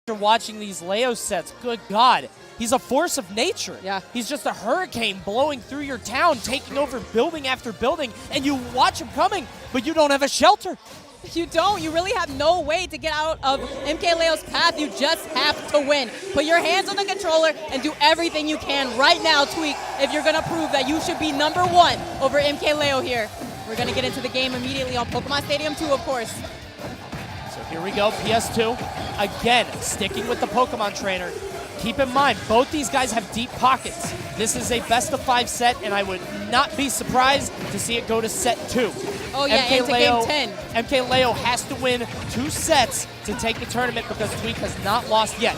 After watching these Leo sets, good God, he's a force of nature. Yeah. He's just a hurricane blowing through your town, taking over building after building, and you watch him coming, but you don't have a shelter. You don't. You really have no way to get out of MkLeo's path. You just have to win. Put your hands on the controller and do everything you can right now, Tweek, if you're going to prove that you should be #1 over MkLeo here. We're going to get into the game immediately on Pokemon Stadium 2, of course. So here we go, PS2. Again, sticking with the Pokemon trainer. Keep in mind, both these guys have deep pockets. This is a best-of-5 set, and I would not be surprised to see it go to set 2. Oh, yeah, into game 10. MkLeo has to win 2 sets to take the tournament because Tweek has not lost yet.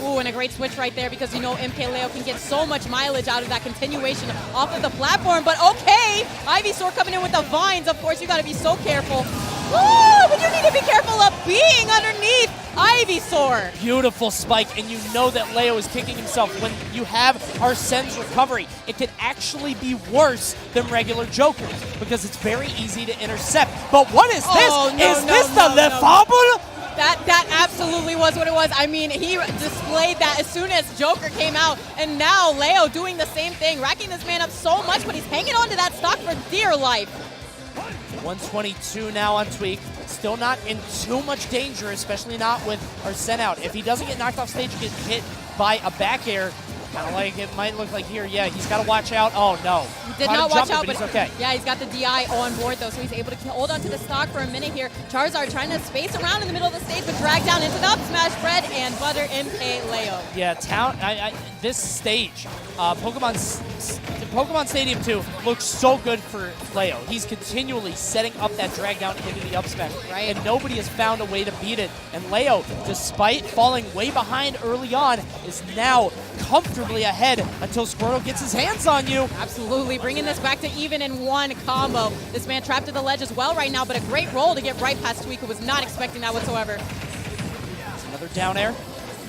Ooh, and a great switch right there because you know MkLeo can get so much mileage out of that continuation off of the platform. But okay, Ivysaur coming in with the vines. Of course, you got to be so careful. Ooh, but you need to be careful of being underneath Ivysaur. Beautiful spike, and you know that Leo is kicking himself. When you have Arsene's recovery, it can actually be worse than regular Jokers because it's very easy to intercept. But what is this? Is this the Lefable? That absolutely was what it was. I mean, he displayed that as soon as Joker came out, and now Leo doing the same thing, racking this man up so much, but he's hanging on to that stock for dear life. 122 now on Tweek. Still not in too much danger, especially not with Arsene out. If he doesn't get knocked off stage, get hit by a back air, kind of like it might look like here. Yeah, he's got to watch out. Oh, no. He did not watch out, but he's okay. Yeah, he's got the DI on board, though, so he's able to hold on to the stock for a minute here. Charizard trying to space around in the middle of the stage, but drag down into the up smash bread and butter MkLeo. Yeah, this stage, Pokemon Stadium 2 looks so good for Leo. He's continually setting up that drag down into the up smash, right? And nobody has found a way to beat it. And Leo, despite falling way behind early on, is now comfortably ahead until Squirtle gets his hands on you. Absolutely, bringing this back to even in one combo. This man trapped to the ledge as well right now, but a great roll to get right past Tweek, who was not expecting that whatsoever. It's another down air.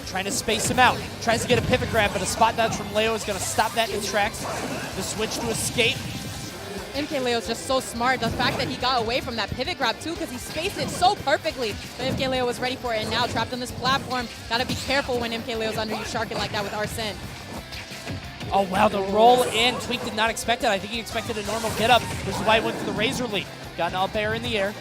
Trying to space him out. Tries to get a pivot grab, but a spot dodge from Leo is going to stop that in tracks. The switch to escape. MkLeo's just so smart. The fact that he got away from that pivot grab too, because he spaced it so perfectly. But MkLeo was ready for it, and now trapped on this platform. Got to be careful when MkLeo's under you shark it like that with Arsene. Oh, wow, the roll in. Tweek did not expect it. I think he expected a normal get-up, which is why he went for the Razor Leap. Got an up air in the air,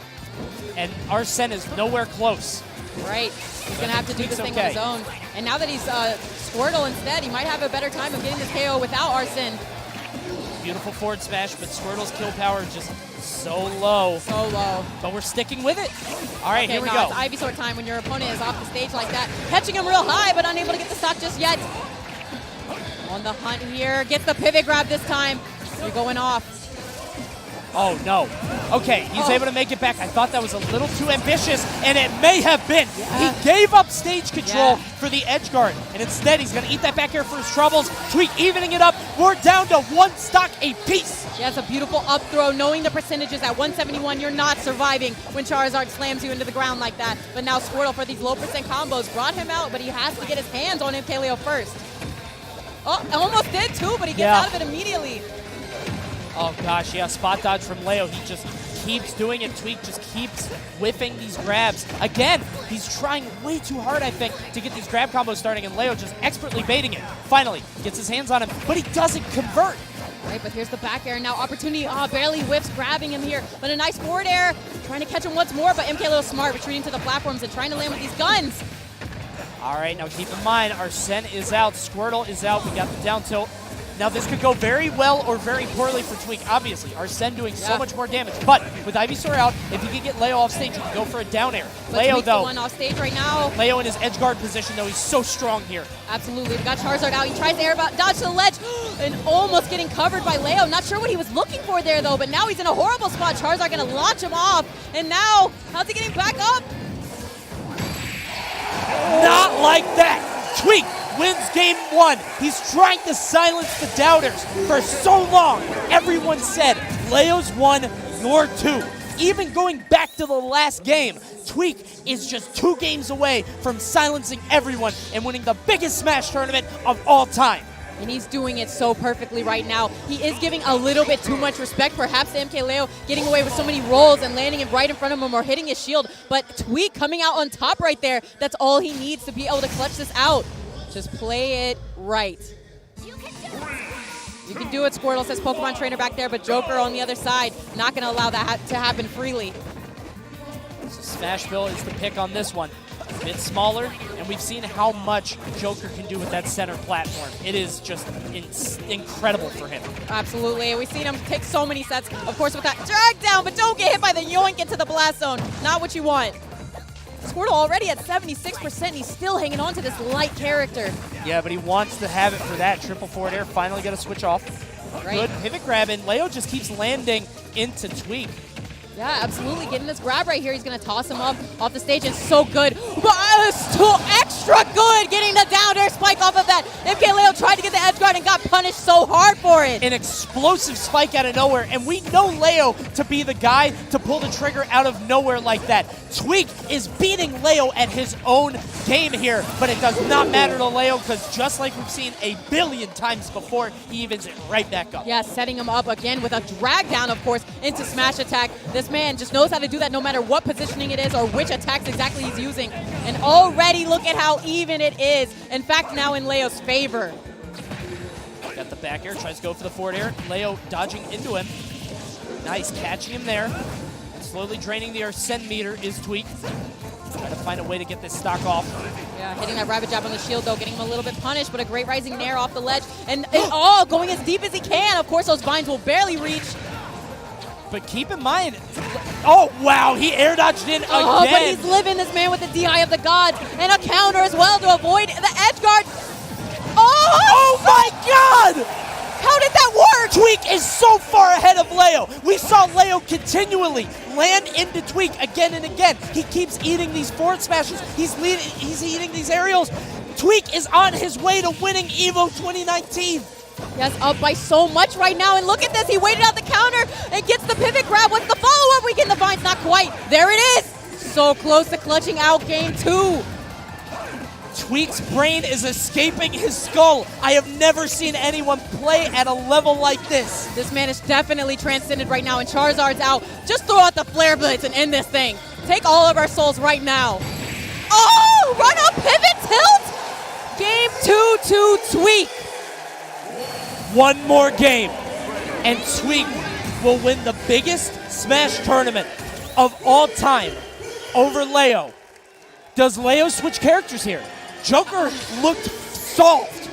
and Arsene is nowhere close. Right. He's going to have to do this thing on his own. And now that he's Squirtle instead, he might have a better time of getting this KO without Arsene. Beautiful forward smash, but Squirtle's kill power is just so low. So low. But we're sticking with it. All right, here we go. It's Ivysaur time when your opponent is off the stage like that. Catching him real high, but unable to get the stock just yet. On the hunt here. Gets the pivot grab this time. You're going off. Oh, no. Okay, he's able to make it back. I thought that was a little too ambitious, and it may have been. Yeah. He gave up stage control for the edge guard, and instead he's going to eat that back air for his troubles. Tweek evening it up. We're down to 1 stock apiece. Yeah, it's a beautiful up throw. Knowing the percentages at 171, you're not surviving when Charizard slams you into the ground like that. But now Squirtle, for these low percent combos, brought him out, but he has to get his hands on MkLeo first. Oh, almost did too, but he gets out of it immediately. Oh gosh, yeah, spot dodge from Leo. He just keeps doing it. Tweek just keeps whiffing these grabs. Again, he's trying way too hard, I think, to get these grab combos starting, and Leo just expertly baiting it. Finally, gets his hands on him, but he doesn't convert. Right, but here's the back air. Now opportunity, barely whiffs, grabbing him here. But a nice forward air, trying to catch him once more, but MkLeo smart, retreating to the platforms and trying to land with these guns. All right, now keep in mind, Arsene is out, Squirtle is out. We got the down tilt. Now this could go very well or very poorly for Tweek. Obviously, Arsene doing so much more damage. But with Ivysaur out, if he can get Leo off stage, he can go for a down air. But Leo, Tweek's though, the one off stage right now. Leo in his edge guard position, though, he's so strong here. Absolutely. We've got Charizard out. He tries to air dodge to the ledge and almost getting covered by Leo. Not sure what he was looking for there, though, but now he's in a horrible spot. Charizard going to launch him off. And now, how's he getting back up? Not like that. Tweek wins game 1. He's trying to silence the doubters for so long. Everyone said, Leo's 1, you're 2. Even going back to the last game, Tweek is just 2 games away from silencing everyone and winning the biggest Smash tournament of all time. And he's doing it so perfectly right now. He is giving a little bit too much respect, perhaps to MkLeo getting away with so many rolls and landing it right in front of him or hitting his shield. But Tweek coming out on top right there, that's all he needs to be able to clutch this out. Just play it right. You can do it, Squirtle, says Pokemon Trainer back there, but Joker on the other side, not going to allow that to happen freely. So Smashville is the pick on this one. A bit smaller, and we've seen how much Joker can do with that center platform. It is just incredible for him. Absolutely. We've seen him take so many sets, of course, with that drag down, but don't get hit by the yoink into the blast zone. Not what you want. Squirtle already at 76%. He's still hanging on to this light character. Yeah, but he wants to have it for that. Triple forward air, finally got to switch off. Right. Good pivot grab, and Leo just keeps landing into Tweek. Yeah, absolutely. Getting this grab right here. He's going to toss him up off the stage. It's so good. But still extra good getting the down air spike off of that. MkLeo tried to get the edge guard and got punished so hard for it. An explosive spike out of nowhere, and we know Leo to be the guy to pull the trigger out of nowhere like that. Tweek is beating Leo at his own game here, but it does not matter to Leo because just like we've seen a billion times before, he evens it right back up. Yeah, setting him up again with a drag down, of course, into smash attack. This man just knows how to do that no matter what positioning it is or which attacks exactly he's using. And already look at how even it is. In fact, now in Leo's favor. Got the back air, tries to go for the forward air. Leo dodging into him. Nice, catching him there. Slowly draining the Arsene meter is Tweek. Trying to find a way to get this stock off. Yeah, hitting that rabbit jab on the shield, though, getting him a little bit punished, but a great rising nair off the ledge. And oh, going as deep as he can. Of course, those vines will barely reach. But keep in mind, oh, wow, he air dodged in again. Oh, but he's living, this man, with the DI of the gods. And a counter as well to avoid the edge guard. Oh my God! How did that work? Tweek is so far ahead of Leo. We saw Leo continually land into Tweek again and again. He keeps eating these forward smashes. He's eating these aerials. Tweek is on his way to winning EVO 2019. Yes, up by so much right now. And look at this. He waited out the counter and gets the pivot grab. What's the follow-up? We get the vines. Not quite. There it is. So close to clutching out game 2. Tweek's brain is escaping his skull. I have never seen anyone play at a level like this. This man is definitely transcended right now, and Charizard's out. Just throw out the Flare Blitz and end this thing. Take all of our souls right now. Oh, run up pivot tilt. Game 2 to Tweek. One more game, and Tweek will win the biggest Smash tournament of all time over Leo. Does Leo switch characters here? Joker looked solved.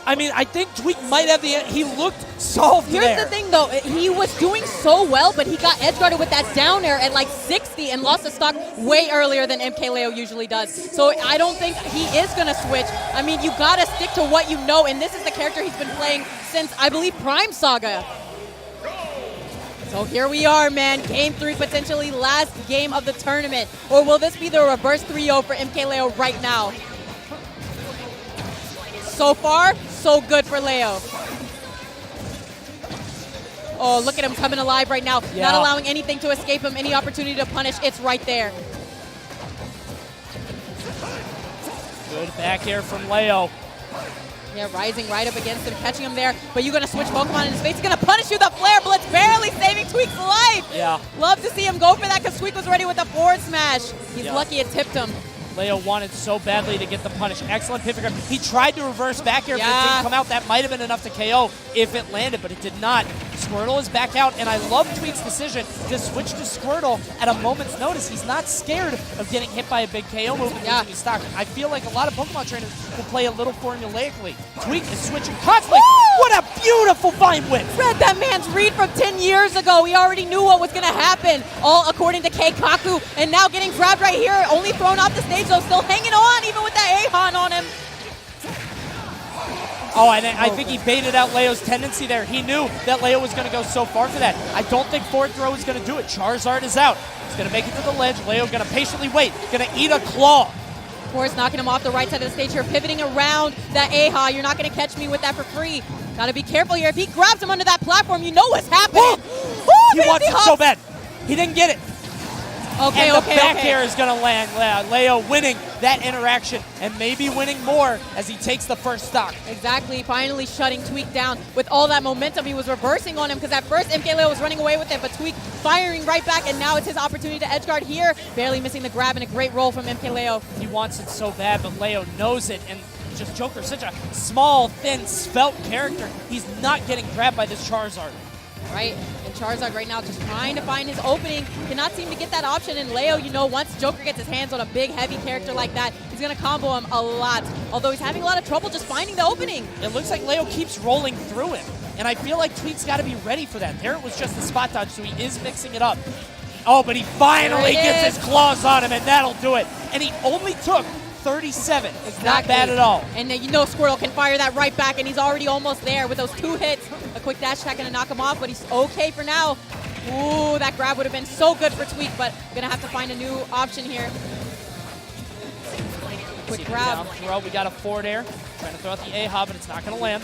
I mean, I think Tweek might have he looked solved Here's there. the thing, though. He was doing so well, but he got edge guarded with that down air at like 60 and lost the stock way earlier than MkLeo usually does. So I don't think he is going to switch. I mean, you got to stick to what you know, and this is the character he's been playing since, I believe, Prime Saga. So here we are, man. Game 3, potentially last game of the tournament. Or will this be the reverse 3-0 for MkLeo right now? So far, so good for Leo. Oh, look at him coming alive right now. Yeah. Not allowing anything to escape him, any opportunity to punish. It's right there. Good back air from Leo. Yeah, rising right up against him, catching him there. But you're going to switch Pokemon in his face. He's going to punish you. The Flare Blitz barely saving Tweek's life. Yeah. Love to see him go for that because Tweek was ready with the forward smash. He's Yeah. lucky it tipped him. Leo wanted so badly to get the punish. Excellent pivot grab. He tried to reverse back air, but it didn't come out. That might have been enough to KO if it landed, but it did not. Squirtle is back out, and I love Tweek's decision to switch to Squirtle at a moment's notice. He's not scared of getting hit by a big KO move and losing his stock. I feel like a lot of Pokemon trainers will play a little formulaically. Tweek is switching constantly. Woo! What a beautiful vine whip! Read that man's read from 10 years ago. He already knew what was going to happen, all according to Keikaku. And now getting grabbed right here, only thrown off the stage, though, still hanging on, even with that A-Han on him. Oh, and I think he baited out Leo's tendency there. He knew that Leo was going to go so far for that. I don't think forward throw is going to do it. Charizard is out. He's going to make it to the ledge. Leo going to patiently wait. Going to eat a claw. Of course, knocking him off the right side of the stage here, pivoting around that A-Ha. You're not going to catch me with that for free. Got to be careful here. If he grabs him under that platform, you know what's happening. He wants it so bad. He didn't get it. Okay, and the okay, back okay. air is going to land. Leo winning that interaction and maybe winning more as he takes the first stock. Exactly, finally shutting Tweek down. With all that momentum, he was reversing on him because at first MkLeo was running away with it, but Tweek firing right back, and now it's his opportunity to edge guard here. Barely missing the grab and a great roll from MkLeo. He wants it so bad, but Leo knows it, and just Joker's such a small, thin, svelte character. He's not getting grabbed by this Charizard. Right, and Charizard right now just trying to find his opening, cannot seem to get that option, and Leo, you know, once Joker gets his hands on a big, heavy character like that, he's going to combo him a lot, although he's having a lot of trouble just finding the opening. It looks like Leo keeps rolling through him, and I feel like Tweek's got to be ready for that. There it was just the spot dodge, so he is mixing it up. Oh, but he finally gets his claws on him, and that'll do it. And he only took 37. It's not bad at all. And then you know Squirtle can fire that right back, and he's already almost there with those 2 hits. A quick dash attack going to knock him off, but he's okay for now. Ooh, that grab would have been so good for Tweek, but going to have to find a new option here. Quick grab. Down throw. We got a forward air. Trying to throw out the A-Hob, but it's not going to land.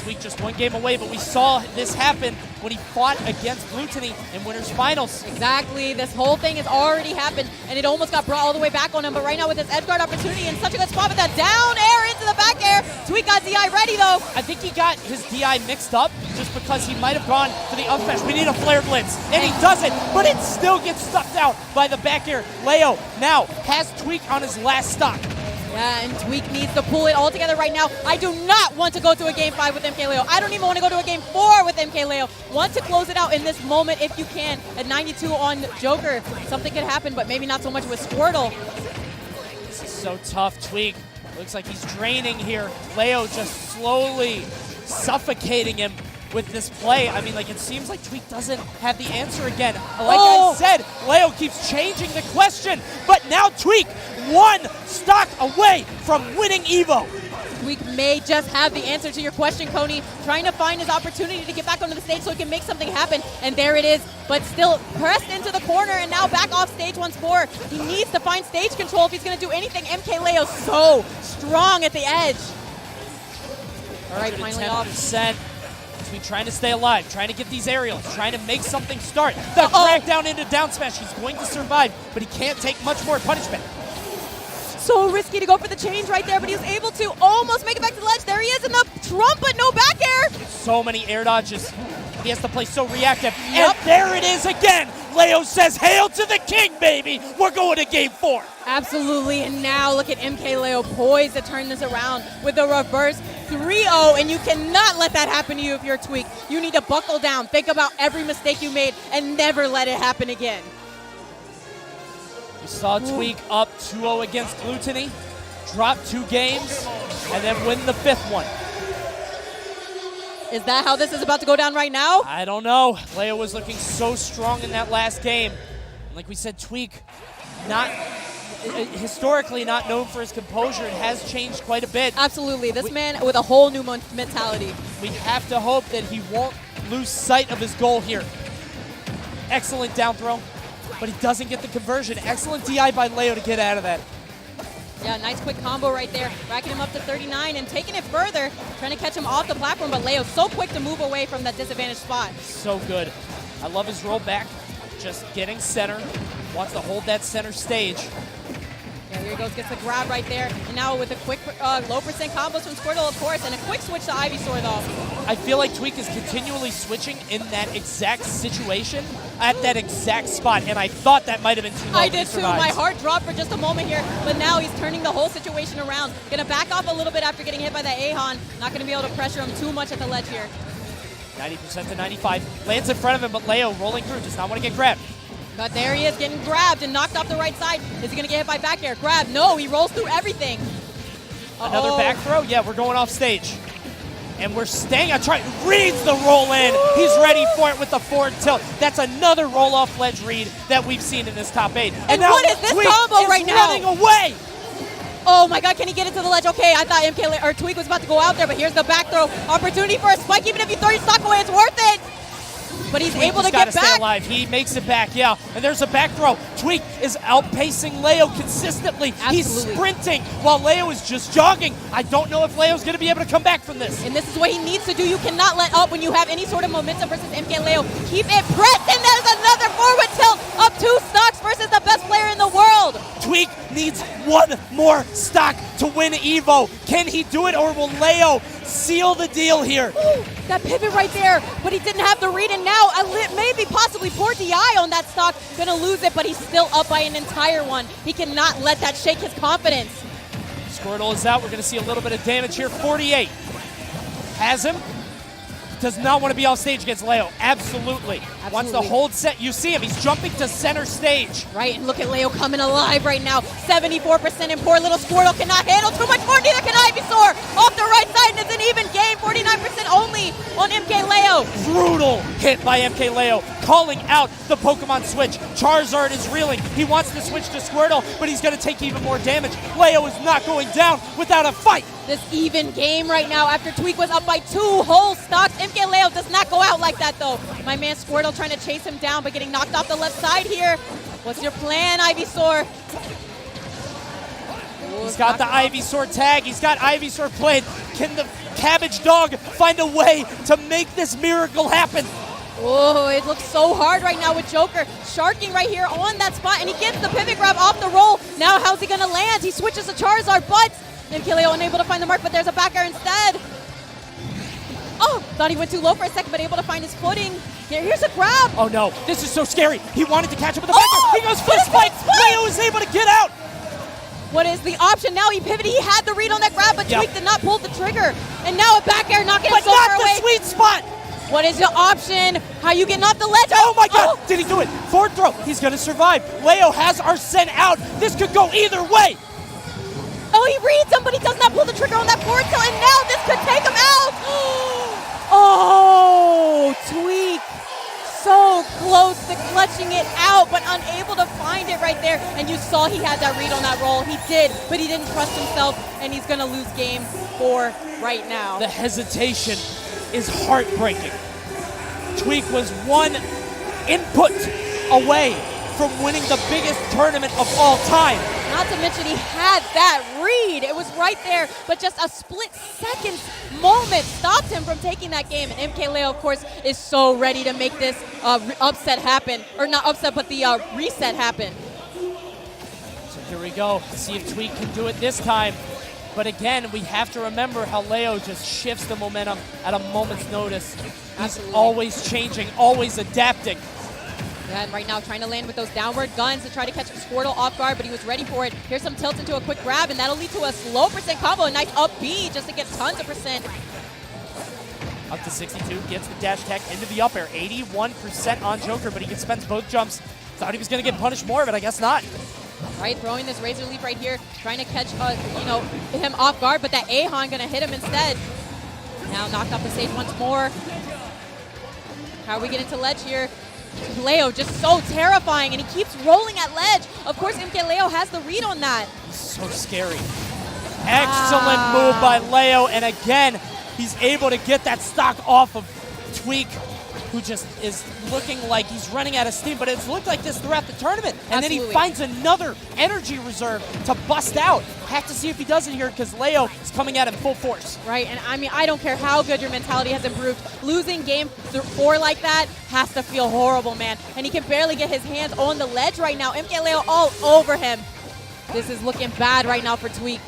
Tweek just 1 game away, but we saw this happen when he fought against Blutany in Winners Finals. Exactly. This whole thing has already happened, and it almost got brought all the way back on him, but right now with this edge guard opportunity in such a good spot with that down air into the back air, Tweek got DI ready, though. I think he got his DI mixed up just because he might have gone for the up smash. We need a flare blitz, and he does it, but it still gets stuffed out by the back air. Leo now has Tweek on his last stock. Yeah, and Tweek needs to pull it all together right now. I do not want to go to a Game 5 with MkLeo. I don't even want to go to a Game 4 with MkLeo. Want to close it out in this moment if you can. At 92 on Joker, something could happen, but maybe not so much with Squirtle. This is so tough. Tweek looks like he's draining here. Leo just slowly suffocating him with this play. I mean, like, it seems like Tweek doesn't have the answer again. Like I said, Leo keeps changing the question, but now Tweek 1 stock away from winning EVO. Tweek may just have the answer to your question, Coney. Trying to find his opportunity to get back onto the stage so he can make something happen, and there it is. But still pressed into the corner and now back off stage once more. He needs to find stage control if he's going to do anything. MkLeo so strong at the edge. All right, finally off. Tweek trying to stay alive, trying to get these aerials, trying to make something start. The drag down into down smash. He's going to survive, but he can't take much more punishment. So risky to go for the change right there, but he was able to almost make it back to the ledge. There he is in the trump, but no back air. So many air dodges. He has to play so reactive. And there it is again. Leo says, hail to the king, baby. We're going to Game 4. Absolutely, and now look at MkLeo poised to turn this around with a reverse 3-0, and you cannot let that happen to you if you're Tweek. You need to buckle down, think about every mistake you made, and never let it happen again. We saw Tweek up 2-0 against Blutany, drop 2 games, and then win the 5th one. Is that how this is about to go down right now? I don't know. Leo was looking so strong in that last game. And like we said, Tweek, historically not known for his composure. It has changed quite a bit. Absolutely. This man with a whole new mentality. We have to hope that he won't lose sight of his goal here. Excellent down throw, but he doesn't get the conversion. Excellent DI by Leo to get out of that. Yeah, nice quick combo right there. Racking him up to 39 and taking it further. Trying to catch him off the platform, but Leo's so quick to move away from that disadvantaged spot. So good. I love his roll back. Just getting center. Wants to hold that center stage. Yeah, here he goes, gets the grab right there. And now with a quick low percent combos from Squirtle, of course, and a quick switch to Ivysaur, though. I feel like Tweek is continually switching in that exact situation at that exact spot, and I thought that might have been too low. I did too. My heart dropped for just a moment here, but now he's turning the whole situation around. Gonna back off a little bit after getting hit by that Ahon. Not gonna be able to pressure him too much at the ledge here. 90% to 95. Lands in front of him, but Leo rolling through, does not want to get grabbed. But there he is, getting grabbed and knocked off the right side. Is he going to get hit by back air? Grab. No, he rolls through everything. Another back throw? Yeah, we're going off stage. And we're staying. Reads the roll in. He's ready for it with the forward tilt. That's another roll-off ledge read that we've seen in this top 8. And now what is this Tweek combo right now? running away. Oh my god, can he get it to the ledge? Okay, I thought Tweek was about to go out there, but here's the back throw. Opportunity for a spike. Even if you throw your stock away, it's worth it. But he's able to get back. Stay alive. He makes it back, yeah. And there's a back throw. Tweek is outpacing Leo consistently. Absolutely. He's sprinting while Leo is just jogging. I don't know if Leo's going to be able to come back from this. And this is what he needs to do. You cannot let up when you have any sort of momentum versus MkLeo. Keep it pressed, and there's another forward tilt up 2 stocks versus the best player in the world. Tweek needs one more stock to win EVO. Can he do it, or will Leo seal the deal here? Ooh, that pivot right there, but he didn't have the read, and now maybe possibly poor DI on that stock. Gonna lose it, but he's still up by an entire one. He cannot let that shake his confidence. Squirtle is out. We're gonna see a little bit of damage here. 48. Has him. Does not want to be off stage against Leo. Absolutely. Wants to hold set. You see him. He's jumping to center stage. Right, and look at Leo coming alive right now. 74%, and poor little Squirtle cannot handle too much more. Neither can Ivysaur. Off the right side, and it's an even game. 49% only on MkLeo. Brutal hit by MkLeo. Calling out the Pokemon switch. Charizard is reeling. He wants to switch to Squirtle, but he's going to take even more damage. Leo is not going down without a fight. This even game right now after Tweek was up by 2 whole stocks. MkLeo does not go out like that, though. My man Squirtle trying to chase him down, but getting knocked off the left side here. What's your plan, Ivysaur? He's got the Ivysaur tag. He's got Ivysaur played. Can the Cabbage Dog find a way to make this miracle happen? Oh, it looks so hard right now with Joker sharking right here on that spot, and he gets the pivot grab off the roll. Now how's he gonna land? He switches to Charizard, but MkLeo unable to find the mark, but there's a back air instead. Oh, thought he went too low for a second, but able to find his footing. Here's a grab. Oh no, this is so scary. He wanted to catch up with the back air. He goes fist fight. Leo is able to get out. What is the option now? He pivoted. He had the read on that grab, but Tweek did not pull the trigger. And now a back air knocking him so far away. But not the sweet spot. What is the option? How you getting off the ledge? Oh my god, did he do it? Forward throw, he's gonna survive. Leo has Arsene out. This could go either way. Oh, he reads him, but he does not pull the trigger on that forward throw, and now this could take him out. Oh, Tweek. So close to clutching it out, but unable to find it right there. And you saw he had that read on that roll. He did, but he didn't trust himself, and he's gonna lose game 4 right now. The hesitation is heartbreaking. Tweek was one input away from winning the biggest tournament of all time. Not to mention he had that read. It was right there, but just a split-second moment stopped him from taking that game. And MkLeo, of course, is so ready to make this upset happen. Or not upset, but the reset happen. So here we go. See if Tweek can do it this time. But again, we have to remember how Leo just shifts the momentum at a moment's notice. He's always changing, always adapting. Yeah, and right now trying to land with those downward guns to try to catch Squirtle off guard, but he was ready for it. Here's some tilt into a quick grab, and that'll lead to a slow percent combo. A nice up B just to get tons of percent. Up to 62, gets the dash tech into the up air. 81% on Joker, but he spends both jumps. Thought he was going to get punished more, but I guess not. Right, throwing this Razor Leaf right here, trying to catch him off guard, but that Ahan going to hit him instead. Now knocked off the stage once more. How are we getting to ledge here? Leo just so terrifying, and he keeps rolling at ledge. Of course, MkLeo has the read on that. So scary. Excellent move by Leo, and again, he's able to get that stock off of Tweek, who just is looking like he's running out of steam, but it's looked like this throughout the tournament. And then he finds another energy reserve to bust out. Have to see if he does it here, because Leo is coming at him full force. Right, and I mean, I don't care how good your mentality has improved. Losing game 4 like that has to feel horrible, man. And he can barely get his hands on the ledge right now. MkLeo all over him. This is looking bad right now for Tweek.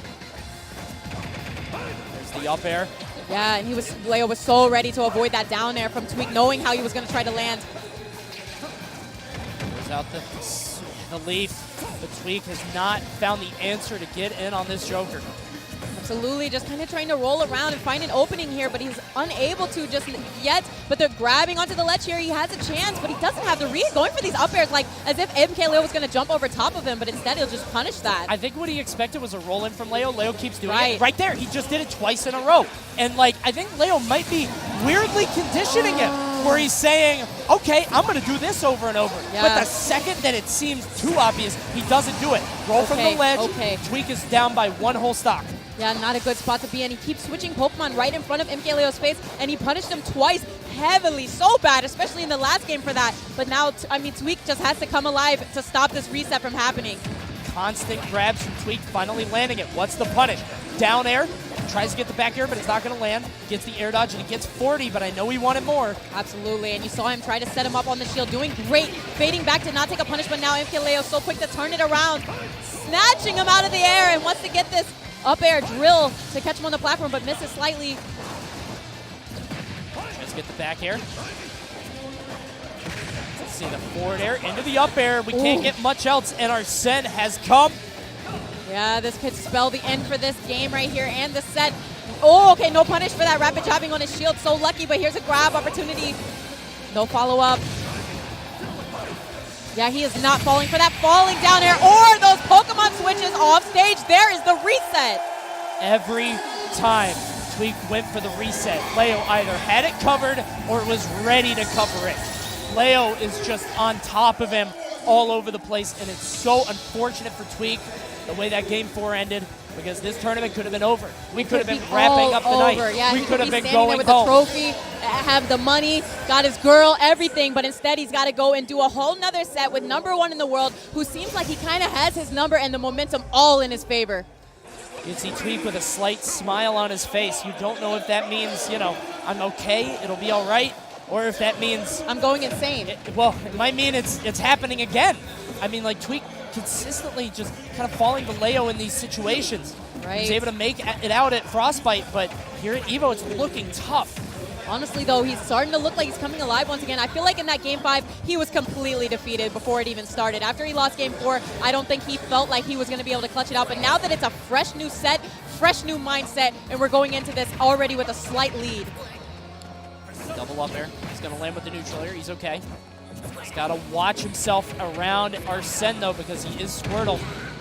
There's the up air. Yeah, and Leo was so ready to avoid that down air from Tweek, knowing how he was going to try to land. Goes out the leaf, but Tweek has not found the answer to get in on this Joker. Absolutely, just kind of trying to roll around and find an opening here, but he's unable to just yet. But they're grabbing onto the ledge here. He has a chance, but he doesn't have the read. Going for these up airs, like as if MkLeo was going to jump over top of him, but instead he'll just punish that. I think what he expected was a roll in from Leo. Leo keeps doing it. Right there, he just did it twice in a row. And like, I think Leo might be weirdly conditioning him, where he's saying, okay, I'm going to do this over and over. Yeah. But the second that it seems too obvious, he doesn't do it. Roll from the ledge. Tweek is down by 1 whole stock. Yeah, not a good spot to be in. He keeps switching Pokemon right in front of MkLeo's face, and he punished him twice heavily, so bad, especially in the last game for that. But now, I mean, Tweek just has to come alive to stop this reset from happening. Constant grabs from Tweek, finally landing it. What's the punish? Down air, Tries to get the back air, but it's not going to land. Gets the air dodge, and he gets 40, but I know he wanted more. Absolutely, and you saw him try to set him up on the shield, doing great. Fading back to not take a punish, but now MkLeo so quick to turn it around. Snatching him out of the air and wants to get this up air drill to catch him on the platform, but misses slightly. Tries to get the back air. Let's see the forward air into the up air. We can't get much else, and our set has come. Yeah, this could spell the end for this game right here and the set. Oh, okay, no punish for that rapid jabbing on his shield. So lucky, but here's a grab opportunity. No follow-up. Yeah, he is not falling for that falling down air or those Pokemon switches off stage. There is the reset. Every time Tweek went for the reset, Leo either had it covered or was ready to cover it. Leo is just on top of him all over the place, and it's so unfortunate for Tweek the way that Game 4 ended, because this tournament could have been over. We could have been wrapping up the night. Yeah, we could have been going with home. The trophy, have the money, got his girl, everything, but instead he's got to go and do a whole nother set with #1 in the world, who seems like he kind of has his number and the momentum all in his favor. You can see Tweek with a slight smile on his face. You don't know if that means, you know, I'm okay, it'll be all right, or if that means I'm going insane. It might mean it's happening again. I mean, like, Tweek consistently just kind of falling to Leo in these situations. Right. He's able to make it out at Frostbite, but here at EVO, it's looking tough. Honestly, though, he's starting to look like he's coming alive once again. I feel like in that Game 5, he was completely defeated before it even started. After he lost Game 4, I don't think he felt like he was going to be able to clutch it out. But now that it's a fresh new set, fresh new mindset, and we're going into this already with a slight lead. Double up there. He's going to land with the neutral air. He's okay. He's got to watch himself around Arsene, though, because he is Squirtle.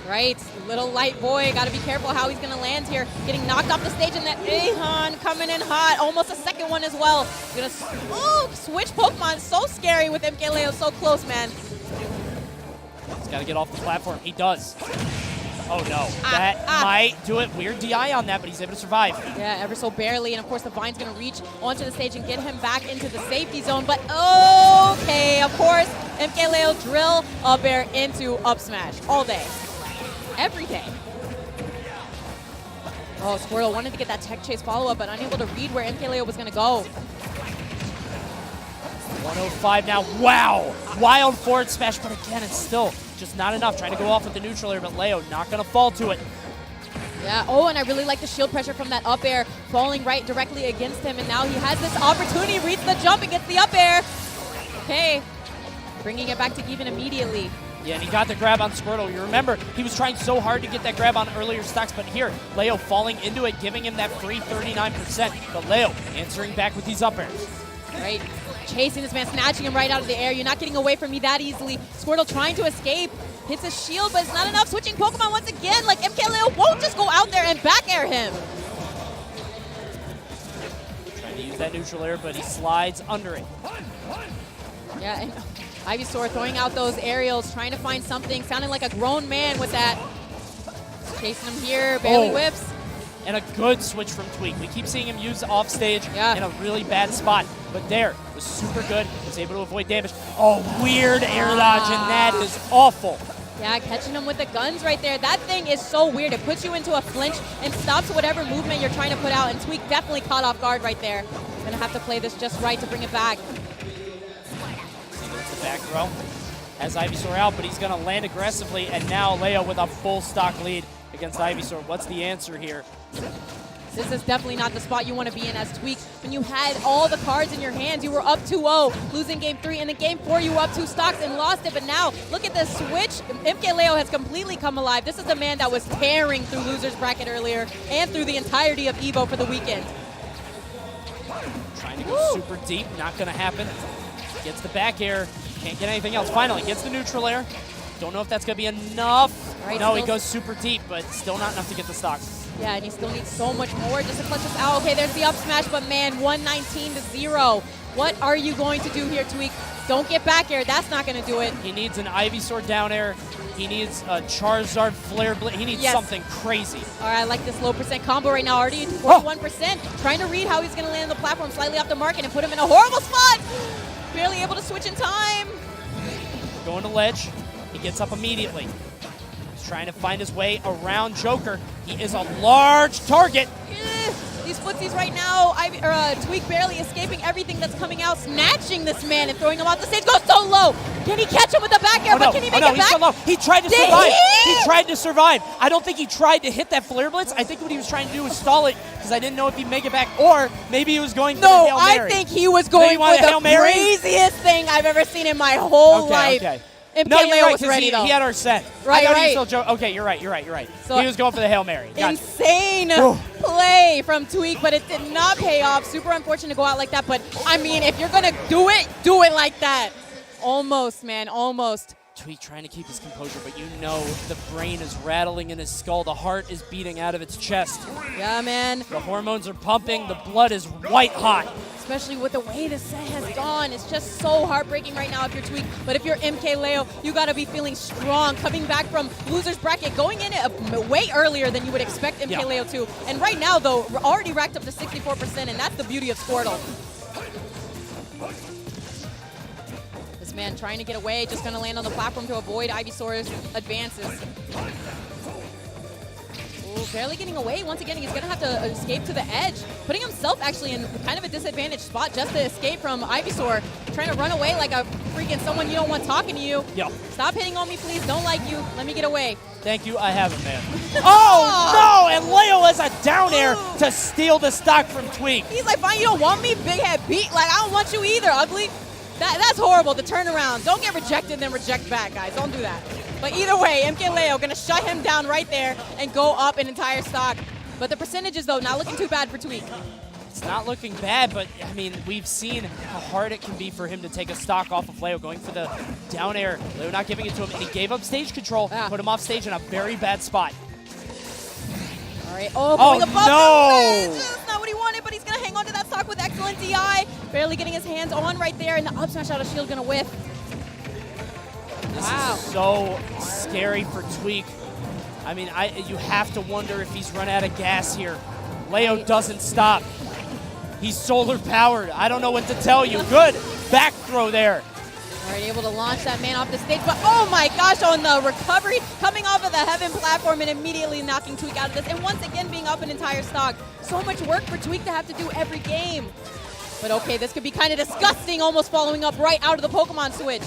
Right, little light boy, got to be careful how he's going to land here. Getting knocked off the stage, and that Ahan coming in hot, almost a second one as well. Going to switch Pokemon, so scary with MkLeo, so close, man. He's got to get off the platform. He does. Oh no, that might do it. Weird DI on that, but he's able to survive. Yeah, ever so barely, and of course the Vine's going to reach onto the stage and get him back into the safety zone, but okay, of course, MkLeo drill up air into up smash all day. Every day. Oh, Squirtle wanted to get that tech chase follow-up, but unable to read where MkLeo was going to go. 105 now. Wow. Wild forward smash, but again, it's still just not enough. Trying to go off with the neutral air, but Leo not going to fall to it. Yeah, and I really like the shield pressure from that up air falling right directly against him, and now he has this opportunity, reads the jump and gets the up air. Okay, bringing it back to even immediately. Yeah, and he got the grab on Squirtle. You remember, he was trying so hard to get that grab on earlier stocks, but here, Leo falling into it, giving him that free 39%. But Leo answering back with these up airs. Right, chasing this man, snatching him right out of the air. You're not getting away from me that easily. Squirtle trying to escape. Hits his shield, but it's not enough. Switching Pokemon once again. Like, MkLeo won't just go out there and back air him. Trying to use that neutral air, but he slides under it. Yeah, and Ivysaur throwing out those aerials, trying to find something, sounding like a grown man with that. Chasing him here, barely whips. And a good switch from Tweek. We keep seeing him use off stage in a really bad spot, but there was super good. Was able to avoid damage. Oh, weird air dodge, and that is awful. Yeah, catching him with the guns right there. That thing is so weird. It puts you into a flinch and stops whatever movement you're trying to put out, and Tweek definitely caught off guard right there. Gonna have to play this just right to bring it back. Back throw has Ivysaur out, but he's going to land aggressively, and now Leo with a full stock lead against Ivysaur. What's the answer here? This is definitely not the spot you want to be in as Tweek. When you had all the cards in your hands, you were up 2-0, losing Game 3, and in Game 4 you were up 2 stocks and lost it, but now look at this switch. MkLeo has completely come alive. This is the man that was tearing through loser's bracket earlier and through the entirety of EVO for the weekend. Trying to go super deep, not going to happen. Gets the back air. Can't get anything else. Finally, gets the neutral air. Don't know if that's going to be enough. Right, no, he goes super deep, but still not enough to get the stocks. Yeah, and he still needs so much more just to clutch this out. Okay, there's the up smash, but man, 119-0. What are you going to do here, Tweek? Don't get back air. That's not going to do it. He needs an Ivysaur down air. He needs a Charizard Flare Blade. He needs something crazy. All right, I like this low percent combo right now. Already 41%. Trying to read how he's going to land on the platform slightly off the market and put him in a horrible spot. Barely able to switch in time. Going to ledge. He gets up immediately. He's trying to find his way around Joker. He is a large target. These footsies right now, Tweek barely escaping everything that's coming out, snatching this man and throwing him off the stage. Goes so low. Can he catch him with the back air? But can he make it he's back? so low. He tried to survive. He tried to survive. I don't think he tried to hit that flare blitz. I think what he was trying to do was stall it because I didn't know if he'd make it back, or maybe he was going for the Hail Mary. I think he was going for the craziest thing I've ever seen in my whole life. Okay. MkLeo was ready, though. He had our set. Right. Okay, you're right. So he was going for the Hail Mary. Gotcha. Insane play from Tweek, but it did not pay off. Super unfortunate to go out like that, but I mean, if you're going to do it like that. Almost, man, almost. Tweek trying to keep his composure, but you know the brain is rattling in his skull. The heart is beating out of its chest. Yeah, man. The hormones are pumping. The blood is white hot. Especially with the way the set has gone. It's just so heartbreaking right now if you're Tweek. But if you're MkLeo, you got to be feeling strong. Coming back from loser's bracket, going in it way earlier than you would expect MkLeo to. And right now, though, we're already racked up to 64%, and that's the beauty of Squirtle. This man trying to get away, just going to land on the platform to avoid Ivysaur's advances. Ooh, barely getting away. Once again, he's going to have to escape to the edge, putting himself actually in kind of a disadvantaged spot just to escape from Ivysaur. Trying to run away like a freaking someone you don't want talking to you. Yep. Stop hitting on me, please. Don't like you. Let me get away. Thank you. I haven't, man. Oh, no! And Leo has a down air to steal the stock from Tweek. He's like, fine, you don't want me? Big head beat. Like, I don't want you either, ugly. That's horrible, the turnaround. Don't get rejected, then reject back, guys. Don't do that. But either way, MkLeo going to shut him down right there and go up an entire stock. But the percentages, though, not looking too bad for Tweek. It's not looking bad, but, I mean, we've seen how hard it can be for him to take a stock off of Leo, going for the down air. Leo not giving it to him, and he gave up stage control, put him off stage in a very bad spot. All right, going above no! the ledge. Not what he wanted, but he's going to hang on to that stock with excellent DI. Barely getting his hands on right there, and the up smash out of shield going to whiff. This is so scary for Tweek. I mean, you have to wonder if he's run out of gas here. Leo doesn't stop. He's solar powered. I don't know what to tell you. Good back throw there. All right, able to launch that man off the stage, but oh my gosh, on the recovery, coming off of the Heaven platform and immediately knocking Tweek out of this, and once again being up an entire stock. So much work for Tweek to have to do every game. But okay, this could be kind of disgusting, almost following up right out of the Pokemon switch.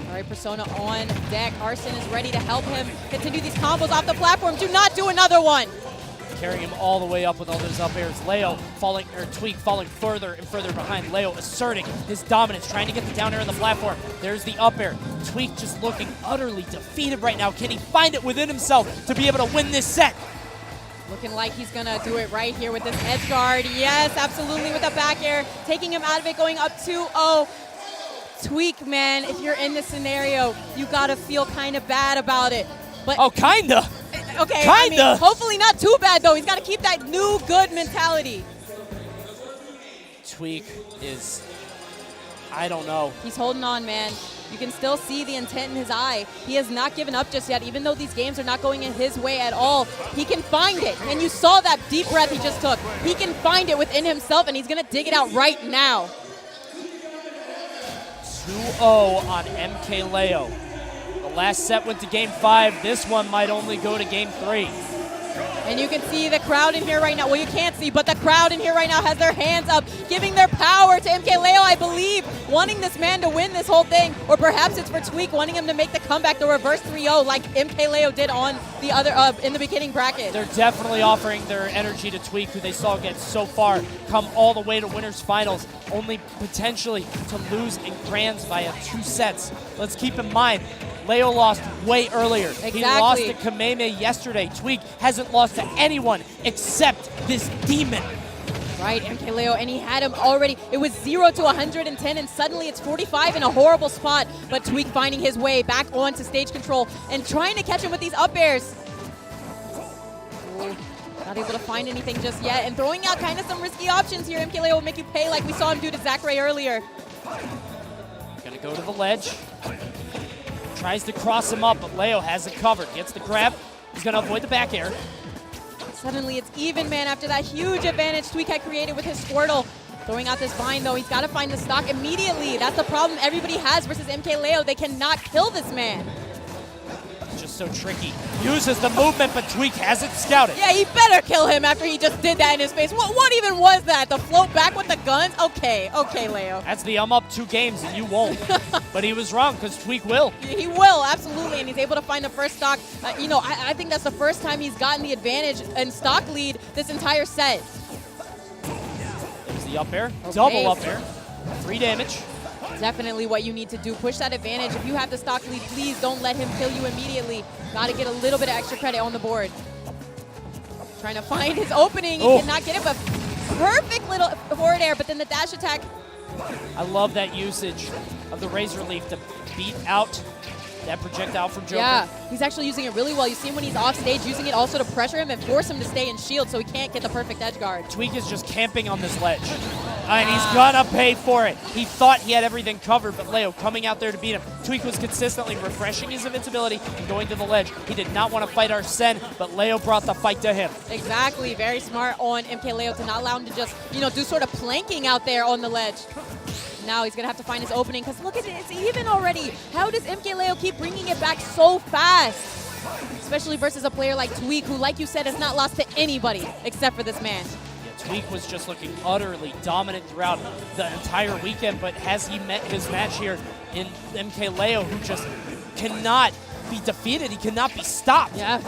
All right, Persona on deck. Arsene is ready to help him continue these combos off the platform. Do not do another one. Carrying him all the way up with all those up airs. Tweek falling further and further behind. Leo asserting his dominance, trying to get the down air on the platform. There's the up air. Tweek just looking utterly defeated right now. Can he find it within himself to be able to win this set? Looking like he's going to do it right here with this edge guard. Yes, absolutely, with the back air. Taking him out of it, going up 2-0. Tweek, man, if you're in this scenario, you got to feel kind of bad about it. But kinda. Okay, kinda. I mean, hopefully not too bad, though. He's got to keep that new good mentality. Tweek is, I don't know. He's holding on, man. You can still see the intent in his eye. He has not given up just yet, even though these games are not going in his way at all. He can find it, and you saw that deep breath he just took. He can find it within himself, and he's going to dig it out right now. 2-0 on MkLeo. The last set went to game 5. This one might only go to game 3. And you can see the crowd in here right now. Well, you can't see, but the crowd in here right now has their hands up, giving their power to MkLeo, I believe, wanting this man to win this whole thing. Or perhaps it's for Tweek, wanting him to make the comeback, the reverse 3-0, like MkLeo did on the other in the beginning bracket. They're definitely offering their energy to Tweek, who they saw get so far come all the way to winners finals, only potentially to lose in Grands via 2 sets. Let's keep in mind, Leo lost way earlier. Exactly. He lost to Kameme yesterday. Tweek hasn't lost to anyone except this demon. Right, MkLeo, and he had him already. It was 0 to 110, and suddenly it's 45 in a horrible spot. But Tweek finding his way back onto stage control and trying to catch him with these up airs. Ooh, not able to find anything just yet, and throwing out kind of some risky options here. MkLeo will make you pay like we saw him do to Zachary earlier. Gonna go to the ledge. Tries to cross him up, but Leo has it covered. Gets the grab. He's going to avoid the back air. Suddenly it's even, man, after that huge advantage Tweek had created with his Squirtle. Throwing out this vine, though. He's got to find the stock immediately. That's the problem everybody has versus MkLeo. They cannot kill this man. just so tricky. Uses the movement, but Tweek has it scouted. Yeah, he better kill him after he just did that in his face. What even was that? The float back with the guns? Okay, Leo. That's the I'm up 2 games and you won't. But he was wrong because Tweek will. He will, absolutely, and he's able to find the first stock. I think that's the first time he's gotten the advantage and stock lead this entire set. There's the up air, double up air, 3 damage. Definitely what you need to do. Push that advantage. If you have the stock lead, please don't let him kill you immediately. Got to get a little bit of extra credit on the board. Trying to find his opening. He cannot get it, but perfect little forward air, but then the dash attack. I love that usage of the Razor Leaf to beat out that projectile from Joker. Yeah, he's actually using it really well. You see him when he's off stage, using it also to pressure him and force him to stay in shield so he can't get the perfect edge guard. Tweek is just camping on this ledge. And he's gonna pay for it. He thought he had everything covered, but Leo coming out there to beat him. Tweek was consistently refreshing his invincibility and going to the ledge. He did not want to fight Arsene, but Leo brought the fight to him. Exactly, very smart on MkLeo to not allow him to just, do sort of planking out there on the ledge. Now he's gonna have to find his opening, because look at it, it's even already. How does MkLeo keep bringing it back so fast? Especially versus a player like Tweek, who, like you said, has not lost to anybody except for this man. Tweek was just looking utterly dominant throughout the entire weekend, but has he met his match here in MkLeo, who just cannot be defeated, he cannot be stopped. Yeah,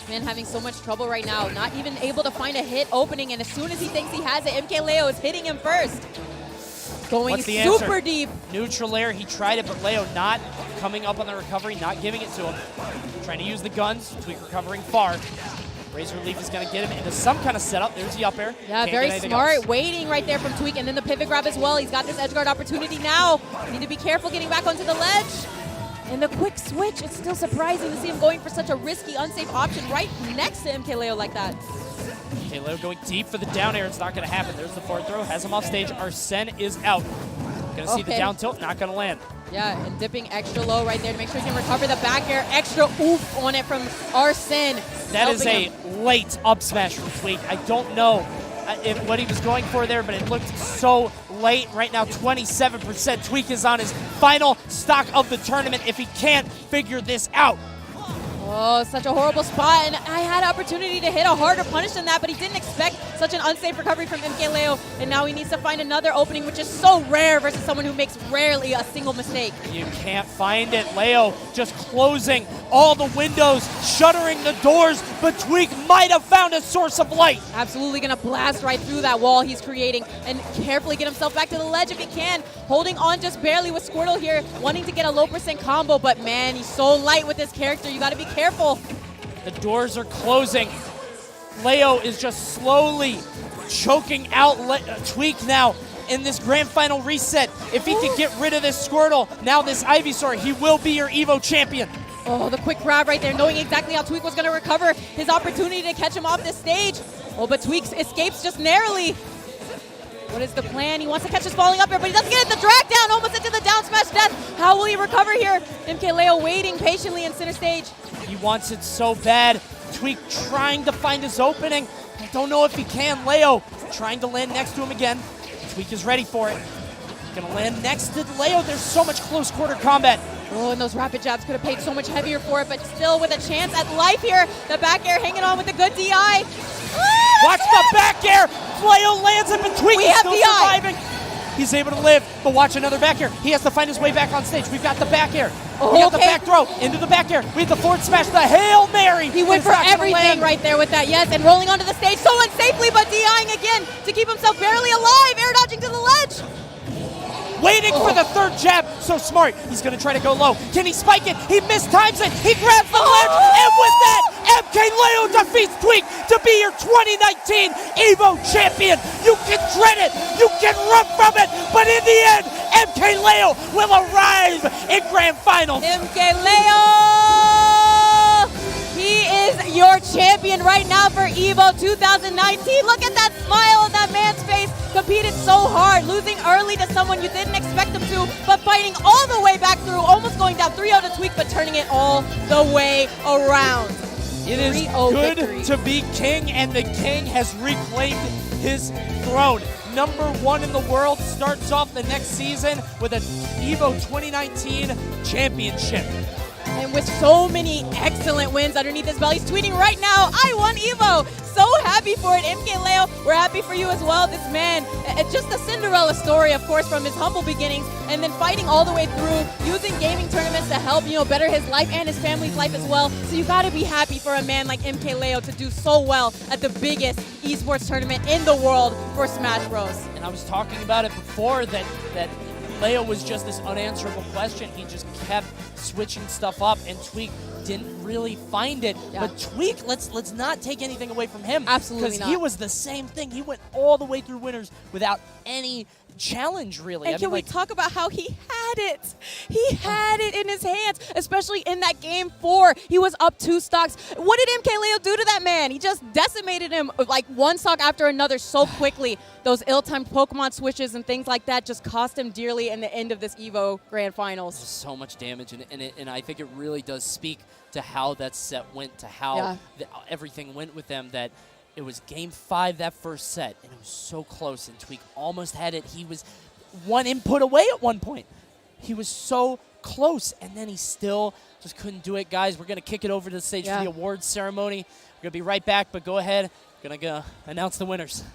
man having so much trouble right now, not even able to find a hit opening, and as soon as he thinks he has it, MkLeo is hitting him first. Going super deep. Neutral air, he tried it, but Leo not coming up on the recovery, not giving it to him. Trying to use the guns, Tweek recovering far. Razor Leaf is going to get him into some kind of setup. There's the up air. Yeah, very smart. Waiting right there from Tweek, and then the pivot grab as well. He's got this edge guard opportunity now. Need to be careful getting back onto the ledge. And the quick switch, it's still surprising to see him going for such a risky, unsafe option right next to MkLeo like that. MkLeo going deep for the down air. It's not going to happen. There's the forward throw. Has him off stage. Arsene is out. Going to see the down tilt. Not going to land. Yeah, and dipping extra low right there to make sure he can recover the back air. Extra oof on it from Arsene. That is a late up smash from Tweek. I don't know what he was going for there, but it looked so late. Right now, 27%. Tweek is on his final stock of the tournament if he can't figure this out. Oh, such a horrible spot, and I had an opportunity to hit a harder punish than that, but he didn't expect such an unsafe recovery from MkLeo, and now he needs to find another opening, which is so rare versus someone who makes rarely a single mistake. You can't find it. Leo just closing all the windows, shuttering the doors, but Tweek might have found a source of light. Absolutely going to blast right through that wall he's creating and carefully get himself back to the ledge if he can. Holding on just barely with Squirtle here, wanting to get a low % combo, but man, he's so light with this character. You got to be careful. The doors are closing. Leo is just slowly choking out Tweek now in this grand final reset. If he can get rid of this Squirtle, now this Ivysaur, he will be your EVO champion. Oh, the quick grab right there, knowing exactly how Tweek was going to recover his opportunity to catch him off this stage. Oh, but Tweek escapes just narrowly. What is the plan? He wants to catch us falling up here, but he doesn't get it. The drag down, almost into the down smash death. How will he recover here? MkLeo waiting patiently in center stage. He wants it so bad. Tweek trying to find his opening. I don't know if he can. Leo trying to land next to him again. Tweek is ready for it. Gonna land next to Leo. There's so much close quarter combat. Oh, and those rapid jabs could have paid so much heavier for it, but still with a chance at life here. The back air hanging on with a good DI. Watch the back air. Leo lands it, but Tweek is still surviving. He's able to live, but watch another back air. He has to find his way back on stage. We've got the back air. We got the back throw into the back air. We have the forward smash, the Hail Mary. He went for everything right there with that, yes, and rolling onto the stage so unsafely, but DIing again to keep himself barely alive, air dodging to the ledge. Waiting for the third jab. So smart. He's going to try to go low. Can he spike it? He mistimes it. He grabs the ledge. And with that, MkLeo defeats Tweek to be your 2019 EVO champion. You can dread it. You can run from it. But in the end, MkLeo will arrive in grand finals. MkLeo! He is your champion right now for EVO 2019. Look at that smile on that man's face. Competed so hard, losing early to someone you didn't expect him to, but fighting all the way back through, almost going down 3-0 to Tweek, but turning it all the way around. It is good to be king, and the king has reclaimed his throne. #1 in the world starts off the next season with an EVO 2019 championship. And with so many excellent wins underneath his belt, he's tweeting right now, I won EVO. So happy for it. MkLeo, we're happy for you as well. This man, it's just a Cinderella story, of course, from his humble beginnings, and then fighting all the way through, using gaming tournaments to help, better his life and his family's life as well. So you gotta be happy for a man like MkLeo to do so well at the biggest esports tournament in the world for Smash Bros. And I was talking about it before that Leo was just this unanswerable question. He just kept switching stuff up, and Tweek didn't really find it. Yeah. But Tweek, let's not take anything away from him. Absolutely Because not. he was the same thing. He went all the way through winners without any challenge, really. And can we talk about how he had it? He had it in his hands, especially in that game 4. He was up 2 stocks. What did MkLeo do to that man? He just decimated him like one stock after another so quickly. Those ill-timed Pokemon switches and things like that just cost him dearly in the end of this EVO Grand Finals. So much damage, and I think it really does speak to how that set went, to how everything went with them, that it was game 5, that first set, and it was so close, and Tweek almost had it. He was one input away at one point. He was so close, and then he still just couldn't do it. Guys, we're going to kick it over to the stage for the awards ceremony. We're going to be right back, but go ahead. We're going to announce the winners.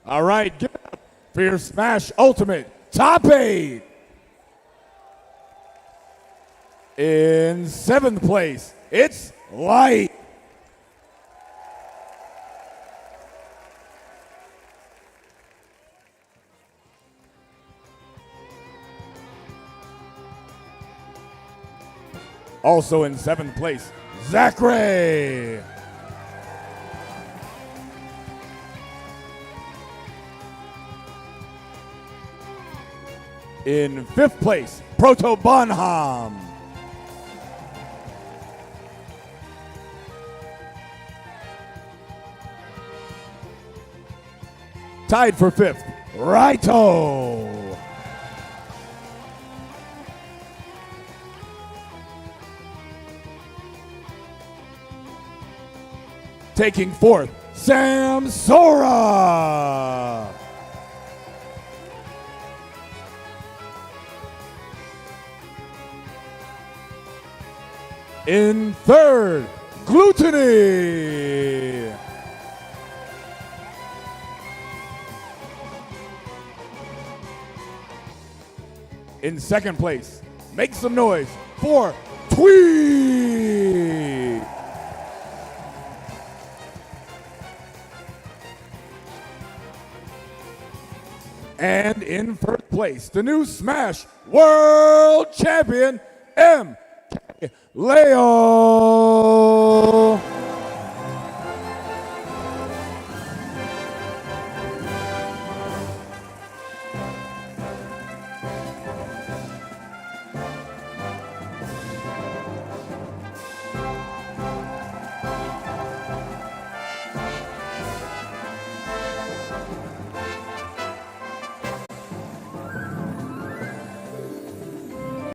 All right, give it up for your Smash Ultimate Top 8. In 7th place, it's Light. Also in 7th place, Zachary. In 5th place, Proto Bonham. Tied for 5th, Raito. Taking 4th, Sam Sora. In 3rd, Gluttony. In 2nd place, make some noise for Tweek. And in 1st place, the new Smash World Champion, MkLeo.